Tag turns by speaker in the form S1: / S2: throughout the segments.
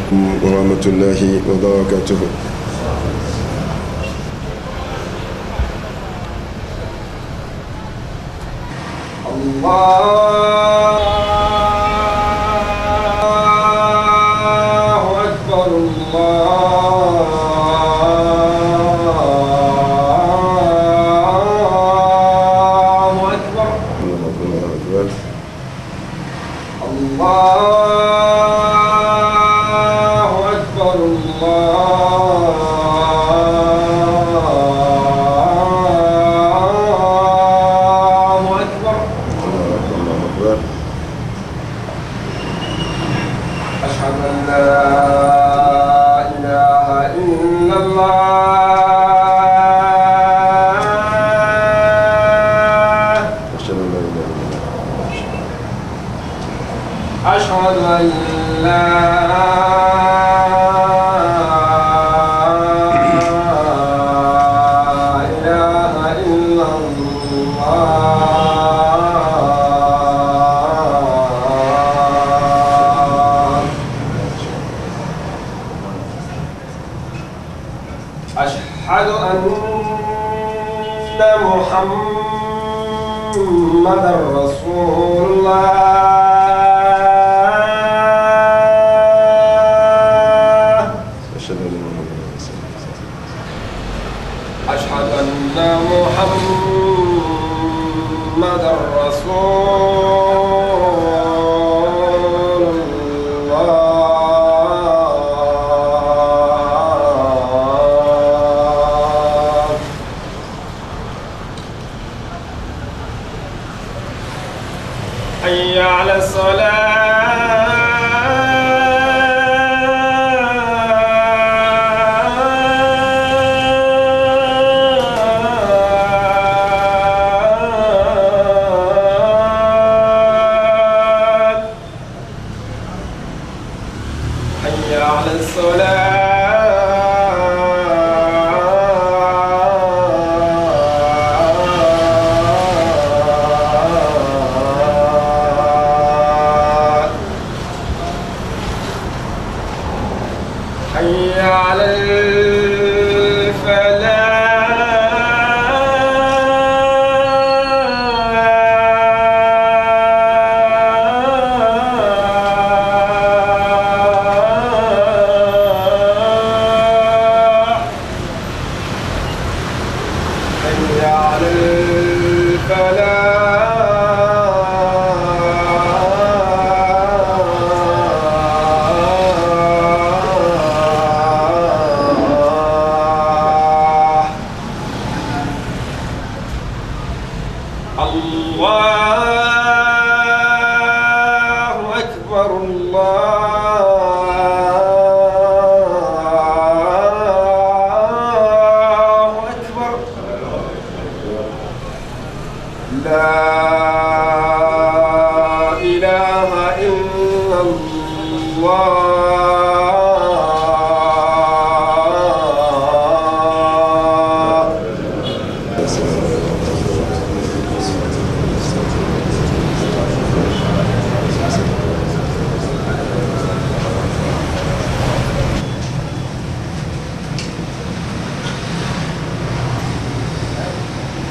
S1: عليكم ورحمة الله وبركاته.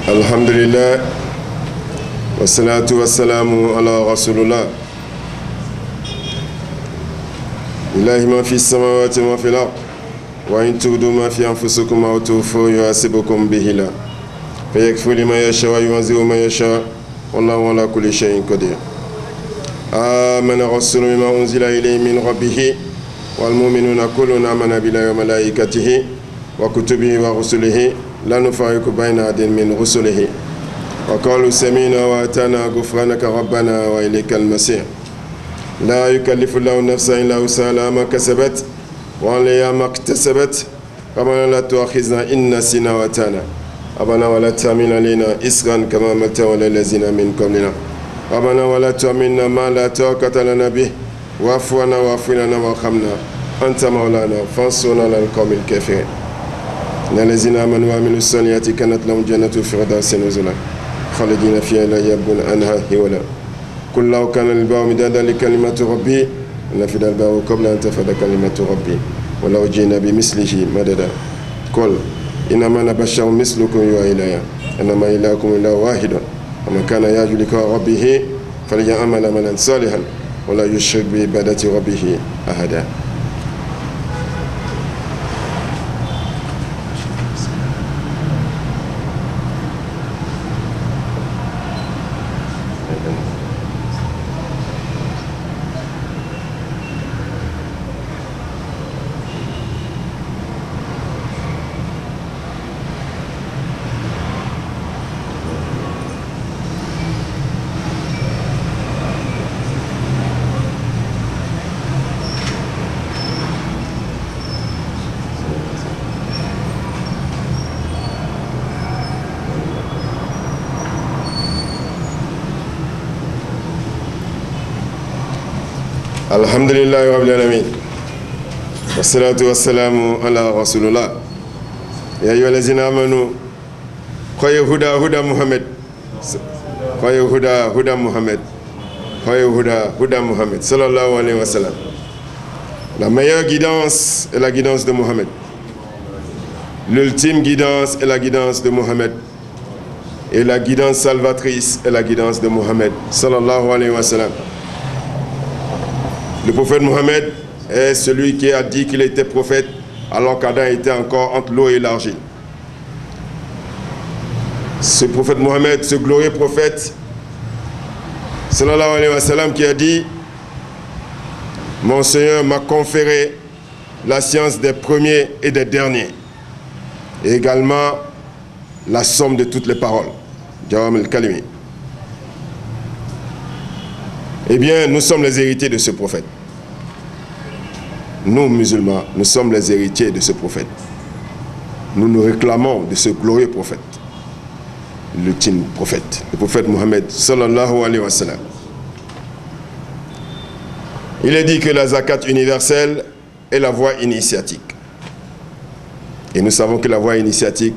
S1: الحمد لله والصلاة والسلام على رسول الله. لله ما في السماوات وما في الأرض وإن تبدوا ما في أنفسكم أو تخفوه يحاسبكم به الله فيغفر لمن يشاء ويعذب من يشاء والله على كل شيء قدير. آمن الرسول بما أنزل إليه من ربه والمؤمنون كلنا آمن بالله وملائكته وكتبه ورسله لا نفرق بين أحد من رسله وقالوا سمعنا وأطعنا غفرانك ربنا وإليك المصير. لا يكلف الله نفسا إلا وسعها ما كسبت وعليها ما اكتسبت ربنا لا تؤاخذنا إن نسينا وأطعنا ربنا ولا تحمل علينا إصرا كما حملته على الذين من قبلنا ربنا ولا تحملنا ما لا طاقة لنا به واعف عنا واغفر لنا وارحمنا أنت مولانا فانصرنا على القوم الكافرين. إن الذين آمنوا وعملوا الصالحات كانت لهم جنة الفردوس نزلا خالدين فيها لا يبغون عنها حولا. قل لو كان البحر مدادا لكلمات ربي نفد الباب قبل أن تفد كلمة ربي ولو جئنا بمثله مددا قل إنما أنا بشر مثلكم يوحى إلي إنما إلهكم إله واحد ومن كان يرجو لقاء ربه فليعمل عملا صالحا ولا يشرك بعبادة ربه أحدا. الحمد لله رب العالمين والصلاة والسلام على رسول الله يا أيها الذين آمنوا خير هدى هدى محمد خير هدى هدى محمد خير هدى هدى محمد صلى الله عليه وسلم. La meilleure guidance est la guidance de Mohammed. L'ultime guidance est la guidance de Mohammed. Et la guidance salvatrice est la guidance de Mohammed sallallahu alayhi wa sallam. Le prophète Mohammed est celui qui a dit qu'il était prophète alors qu'Adam était encore entre l'eau et l'argile. Ce prophète Mohammed, ce glorieux prophète, sallallahu alayhi wa sallam, qui a dit « Mon Seigneur m'a conféré la science des premiers et des derniers, et également la somme de toutes les paroles. » Jawam al-Kalimi. Eh bien, nous sommes les héritiers de ce prophète. Nous, musulmans, nous sommes les héritiers de ce prophète. Nous nous réclamons de ce glorieux prophète, l'ultime prophète, le prophète Mohammed sallallahu alayhi wa sallam. Il est dit que la zakat universelle est la voie initiatique. Et nous savons que la voie initiatique,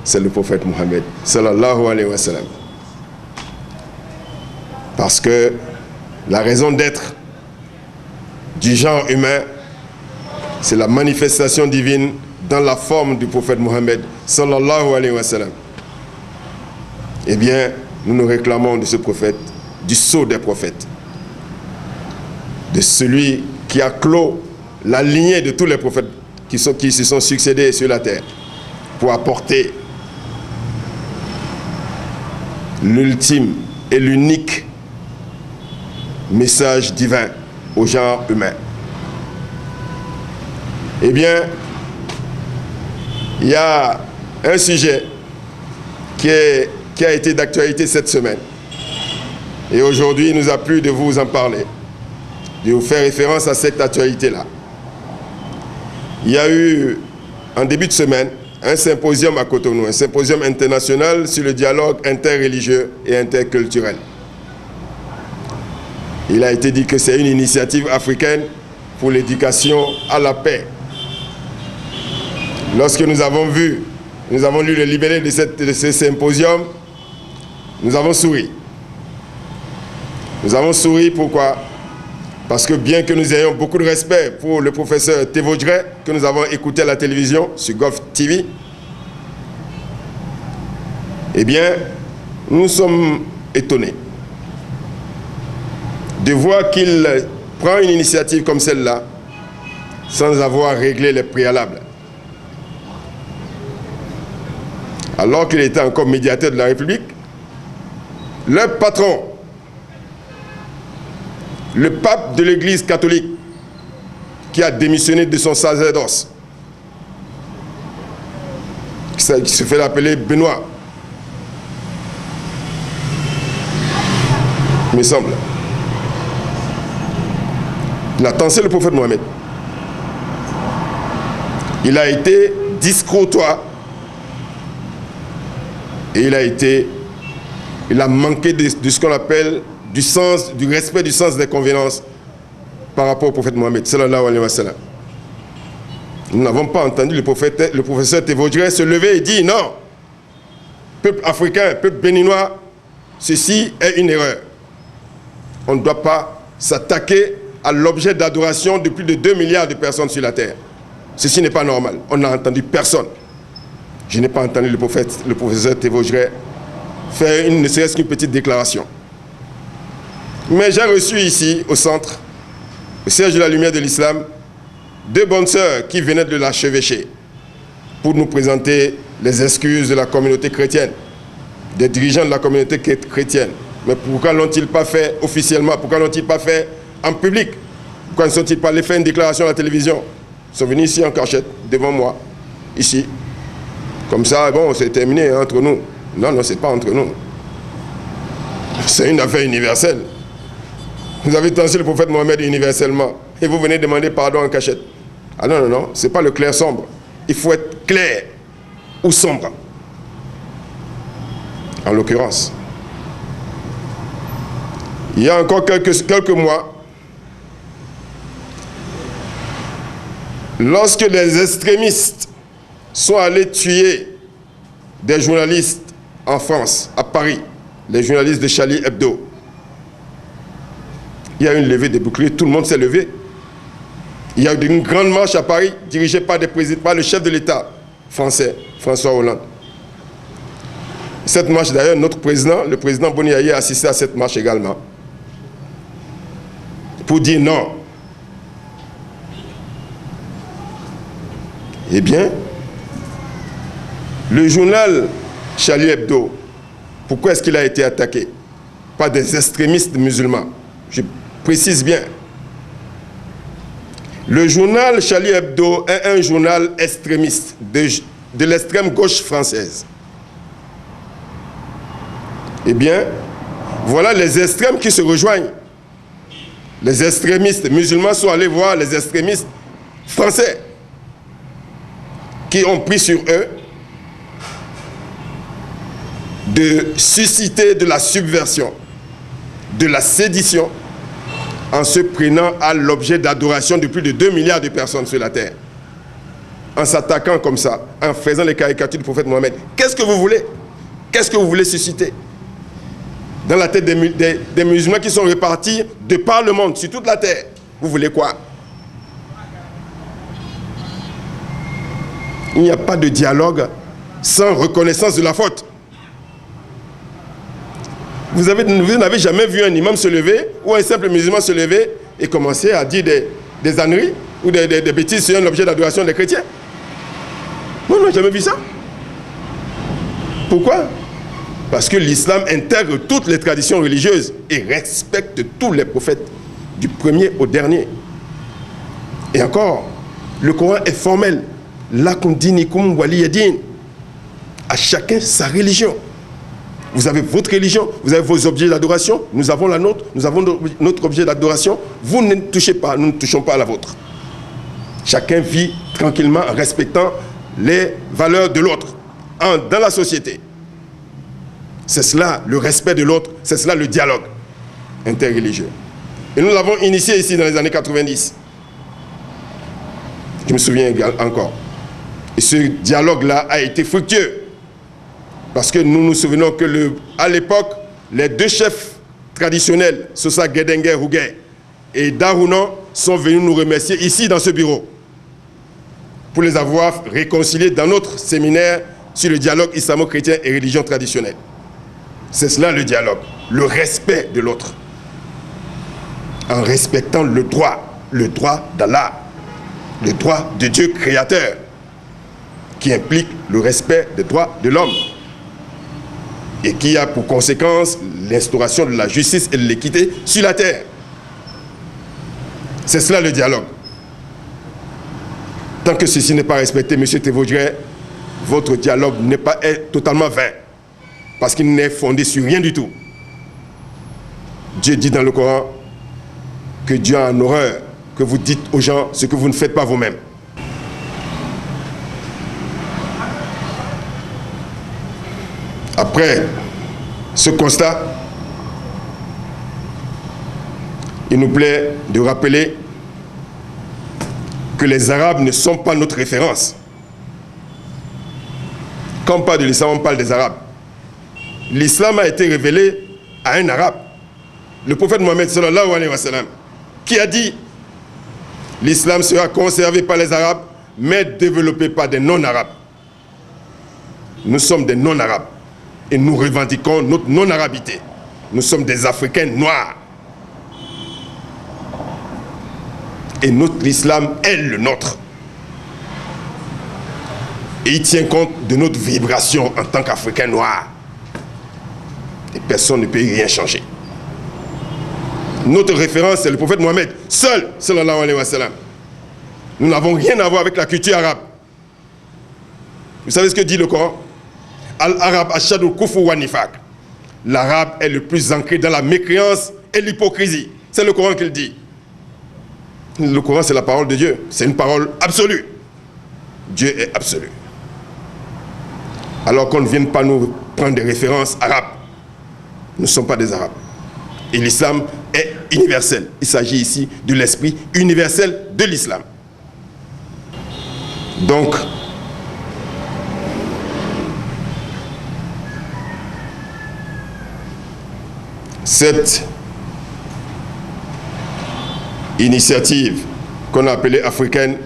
S1: c'est le prophète Mohammed sallallahu alayhi wa sallam. Parce que la raison d'être du genre humain, c'est la manifestation divine dans la forme du prophète Mohammed sallallahu alayhi wa sallam. Eh bien, nous nous réclamons de ce prophète, du sceau des prophètes, de celui qui a clos la lignée de tous les prophètes qui se sont succédés sur la terre pour apporter l'ultime et l'unique message divin au genre humain. Eh bien, il y a un sujet qui a été d'actualité cette semaine. Et aujourd'hui, il nous a plu de vous en parler, de vous faire référence à cette actualité-là. Il y a eu, en début de semaine, un symposium à Cotonou, un symposium international sur le dialogue interreligieux et interculturel. Il a été dit que c'est une initiative africaine pour l'éducation à la paix. Lorsque nous avons lu le libellé de ce symposium, nous avons souri. Nous avons souri, pourquoi? Parce que bien que nous ayons beaucoup de respect pour le professeur Tevodre, que nous avons écouté à la télévision, sur Gulf TV, eh bien, nous sommes étonnés de voir qu'il prend une initiative comme celle-là sans avoir réglé les préalables. Alors qu'il était encore médiateur de la République, le patron, le pape de l'Église catholique, qui a démissionné de son sacerdoce, qui se fait appeler Benoît, il me semble. Il a tensé le prophète Mohammed. Il a été discourtois et il a manqué de ce qu'on appelle du respect du sens des convenances par rapport au prophète Mohammed sallallahu alayhi wa sallam. Nous n'avons pas entendu le professeur Tevodre se lever et dire non, peuple africain, peuple béninois, ceci est une erreur. On ne doit pas s'attaquer à l'objet d'adoration de plus de 2 milliards de personnes sur la terre. Ceci n'est pas normal. On n'a entendu personne. Je n'ai pas entendu le professeur Thévogeret faire ne serait-ce qu'une petite déclaration. Mais j'ai reçu ici, au centre, au siège de la lumière de l'islam, 2 bonnes sœurs qui venaient de l'archevêché pour nous présenter les excuses de la communauté chrétienne, des dirigeants de la communauté chrétienne. Mais pourquoi l'ont-ils pas fait officiellement? Pourquoi l'ont-ils pas fait en public? Pourquoi ne sont-ils pas allés faire une déclaration à la télévision? Ils sont venus ici en cachette, devant moi, ici. Comme ça, bon, c'est terminé hein, entre nous. Non, non, c'est pas entre nous. C'est une affaire universelle. Vous avez tensé le prophète Mohammed universellement et vous venez demander pardon en cachette. Ah non, non, non, c'est pas le clair sombre. Il faut être clair ou sombre. En l'occurrence. Il y a encore quelques mois, lorsque les extrémistes sont allés tuer des journalistes en France, à Paris, les journalistes de Charlie Hebdo, il y a eu une levée des boucliers, tout le monde s'est levé. Il y a eu une grande marche à Paris, dirigée par le chef de l'État français, François Hollande. Cette marche, d'ailleurs, notre président, le président Boniaïe, a assisté à cette marche également. Pour dire non. Eh bien, le journal Charlie Hebdo, pourquoi est-ce qu'il a été attaqué? Par des extrémistes musulmans. Je précise bien. Le journal Charlie Hebdo est un journal extrémiste de l'extrême gauche française. Eh bien, voilà les extrêmes qui se rejoignent. Les extrémistes musulmans sont allés voir les extrémistes français qui ont pris sur eux de susciter de la subversion, de la sédition, en se prenant à l'objet d'adoration de plus de 2 milliards de personnes sur la terre. En s'attaquant comme ça, en faisant les caricatures du prophète Mohammed. Qu'est-ce que vous voulez? Qu'est-ce que vous voulez susciter dans la tête des musulmans qui sont répartis de par le monde, sur toute la terre? Vous voulez quoi? Il n'y a pas de dialogue sans reconnaissance de la faute. Vous n'avez jamais vu un imam se lever ou un simple musulman se lever et commencer à dire des âneries ou des bêtises sur un objet d'adoration des chrétiens? Moi, on n'a jamais vu ça. Pourquoi? Parce que l'islam intègre toutes les traditions religieuses et respecte tous les prophètes, du premier au dernier. Et encore, le Coran est formel. Lakum dinikum waliyadin. À chacun sa religion. Vous avez votre religion, vous avez vos objets d'adoration, nous avons la nôtre, nous avons notre objet d'adoration. Vous ne touchez pas, nous ne touchons pas à la vôtre. Chacun vit tranquillement en respectant les valeurs de l'autre dans la société. C'est cela le respect de l'autre, c'est cela le dialogue interreligieux. Et nous l'avons initié ici dans les années 90. Je me souviens encore. Et ce dialogue-là a été fructueux. Parce que nous nous souvenons que à l'époque, les 2 chefs traditionnels, Sosa Guédenguer Rouguet et Darounan, sont venus nous remercier ici dans ce bureau pour les avoir réconciliés dans notre séminaire sur le dialogue islamo-chrétien et religion traditionnelle. C'est cela le dialogue, le respect de l'autre. En respectant le droit d'Allah, le droit de Dieu créateur, qui implique le respect des droits de l'homme et qui a pour conséquence l'instauration de la justice et de l'équité sur la terre. C'est cela le dialogue. Tant que ceci n'est pas respecté, M. Thévogeret, votre dialogue est totalement vain, parce qu'il n'est fondé sur rien du tout. Dieu dit dans le Coran que Dieu a en horreur que vous dites aux gens ce que vous ne faites pas vous-même. Après ce constat, il nous plaît de rappeler que les Arabes ne sont pas notre référence. Quand on parle de l'islam, on parle des Arabes. L'islam a été révélé à un Arabe. Le prophète Mohammed sallallahu alayhi wa sallam qui a dit l'islam sera conservé par les Arabes, mais développé par des non-Arabes. Nous sommes des non-Arabes et nous revendiquons notre non-arabité. Nous sommes des Africains noirs. Et notre islam est le nôtre. Et il tient compte de notre vibration en tant qu'Africains noirs. Et personne ne peut y rien changer. Notre référence, c'est le prophète Mohammed, seul, sallallahu alayhi wa sallam. Nous n'avons rien à voir avec la culture arabe. Vous savez ce que dit le Coran? Al-Arab ashadul kufr wa nifaq. L'arabe est le plus ancré dans la mécréance et l'hypocrisie. C'est le Coran qui le dit. Le Coran, c'est la parole de Dieu. C'est une parole absolue. Dieu est absolu. Alors qu'on ne vienne pas nous prendre des références arabes. Nous ne sommes pas des arabes. Et l'islam est universel. Il s'agit ici de l'esprit universel de l'islam. Donc, cette initiative qu'on a appelée africaine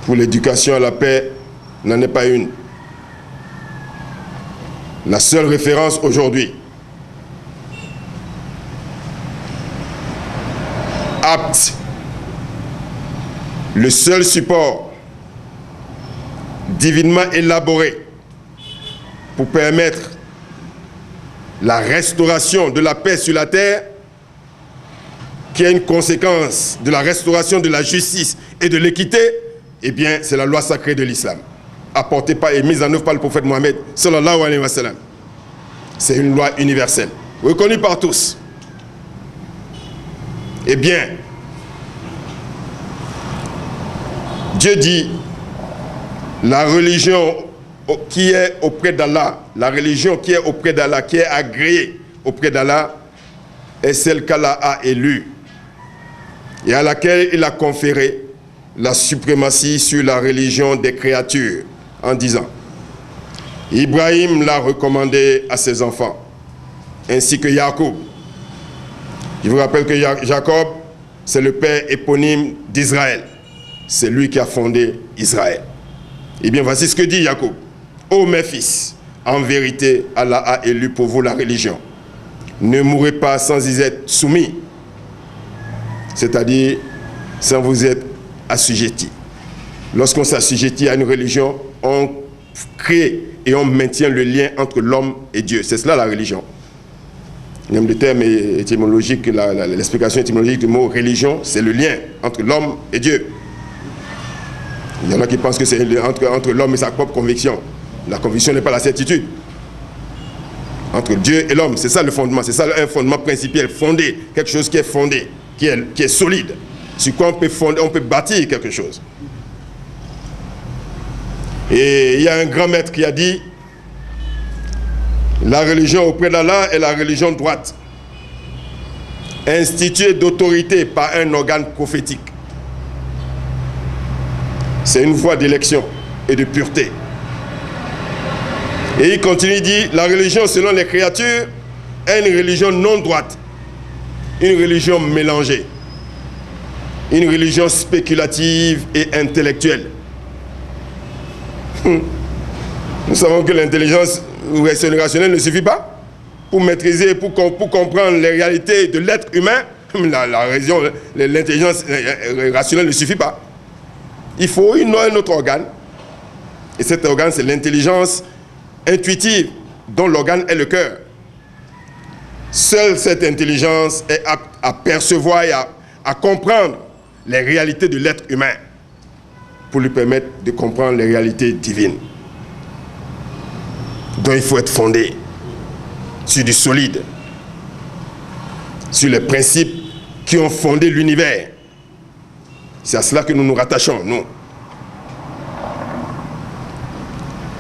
S1: pour l'éducation à la paix n'en est pas une. La seule référence aujourd'hui apte, le seul support divinement élaboré pour permettre la restauration de la paix sur la terre, qui est une conséquence de la restauration de la justice et de l'équité, eh bien, c'est la loi sacrée de l'islam, apportée par et mise en œuvre par le prophète Mohammed, sallallahu alayhi wa sallam. C'est une loi universelle, reconnue par tous. Eh bien, Dieu dit, la religion qui est auprès d'Allah, la religion qui est auprès d'Allah, qui est agréée auprès d'Allah, est celle qu'Allah a élue et à laquelle il a conféré la suprématie sur la religion des créatures en disant, Ibrahim l'a recommandé à ses enfants, ainsi que Jacob. Je vous rappelle que Jacob, c'est le père éponyme d'Israël. C'est lui qui a fondé Israël. Eh bien, voici ce que dit Jacob. Ô mes fils, en vérité, Allah a élu pour vous la religion. Ne mourrez pas sans y être soumis, c'est-à-dire sans vous être assujettis. Lorsqu'on s'assujettit à une religion, on crée et on maintient le lien entre l'homme et Dieu. C'est cela la religion. Même le terme étymologique, l'explication étymologique du mot religion, c'est le lien entre l'homme et Dieu. Il y en a qui pensent que c'est entre l'homme et sa propre conviction. La conviction n'est pas la certitude. Entre Dieu et l'homme, c'est ça le fondement, c'est ça un fondement principal, fondé, quelque chose qui est fondé, qui est solide, sur quoi on peut bâtir quelque chose. Et il y a un grand maître qui a dit, la religion auprès d'Allah est la religion droite, instituée d'autorité par un organe prophétique. C'est une voie d'élection et de pureté. Et il continue, il dit, la religion selon les créatures est une religion non droite, une religion mélangée, une religion spéculative et intellectuelle. Nous savons que l'intelligence rationnelle ne suffit pas pour maîtriser, pour comprendre les réalités de l'être humain. L'intelligence rationnelle ne suffit pas. Il faut un autre organe. Et cet organe, c'est l'intelligence intuitive, dont l'organe est le cœur. Seule cette intelligence est apte à percevoir et à comprendre les réalités de l'être humain pour lui permettre de comprendre les réalités divines. Donc il faut être fondé sur du solide, sur les principes qui ont fondé l'univers. C'est à cela que nous nous rattachons, nous.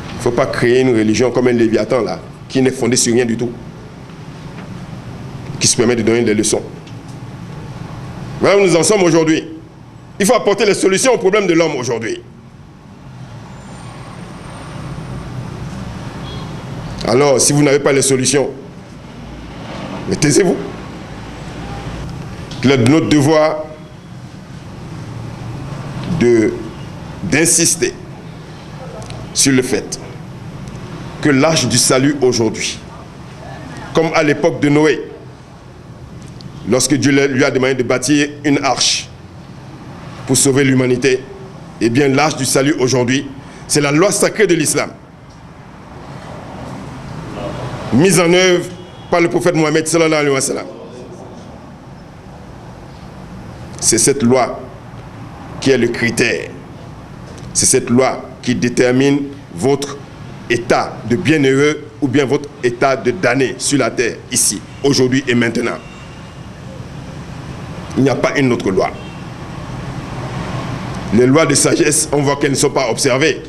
S1: Il ne faut pas créer une religion comme un Léviathan, là, qui n'est fondée sur rien du tout, qui se permet de donner des leçons. Voilà où nous en sommes aujourd'hui. Il faut apporter les solutions aux problèmes de l'homme aujourd'hui. Alors, si vous n'avez pas les solutions, mais taisez-vous. qu'il est de notre devoir d'insister sur le fait que l'arche du salut aujourd'hui, comme à l'époque de Noé, lorsque Dieu lui a demandé de bâtir une arche pour sauver l'humanité, eh bien l'arche du salut aujourd'hui, c'est la loi sacrée de l'islam, mise en œuvre par le prophète Mohammed sallallahu alayhi wa sallam. C'est cette loi qui est le critère. C'est cette loi qui détermine votre état de bienheureux ou bien votre état de damné sur la terre, ici, aujourd'hui et maintenant. Il n'y a pas une autre loi. Les lois de sagesse, on voit qu'elles ne sont pas observées.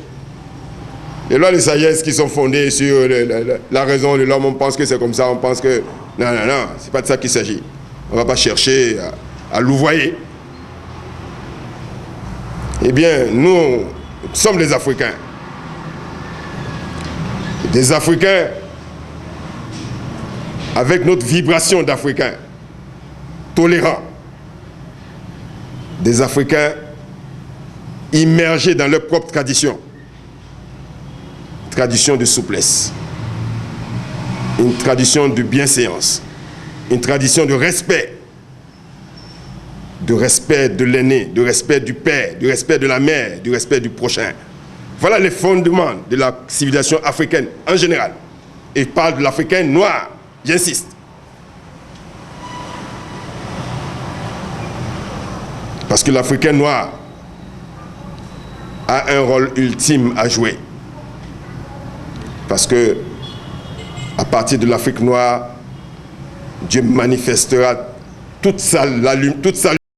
S1: Les lois de sagesse qui sont fondées sur la raison de l'homme, on pense que c'est comme ça, on pense que... Non, non, non, c'est pas de ça qu'il s'agit. On ne va pas chercher à louvoyer. Eh bien, nous sommes des Africains. Des Africains avec notre vibration d'Africains, tolérants. Des Africains immergés dans leur propre tradition. Tradition de souplesse. Une tradition de bienséance. Une tradition de respect. De respect de l'aîné, de respect du père, du respect de la mère, du respect du prochain. Voilà les fondements de la civilisation africaine en général. Et je parle de l'Africain noir, j'insiste. Parce que l'Africain noir a un rôle ultime à jouer. Parce que à partir de l'Afrique noire, Dieu manifestera toute sa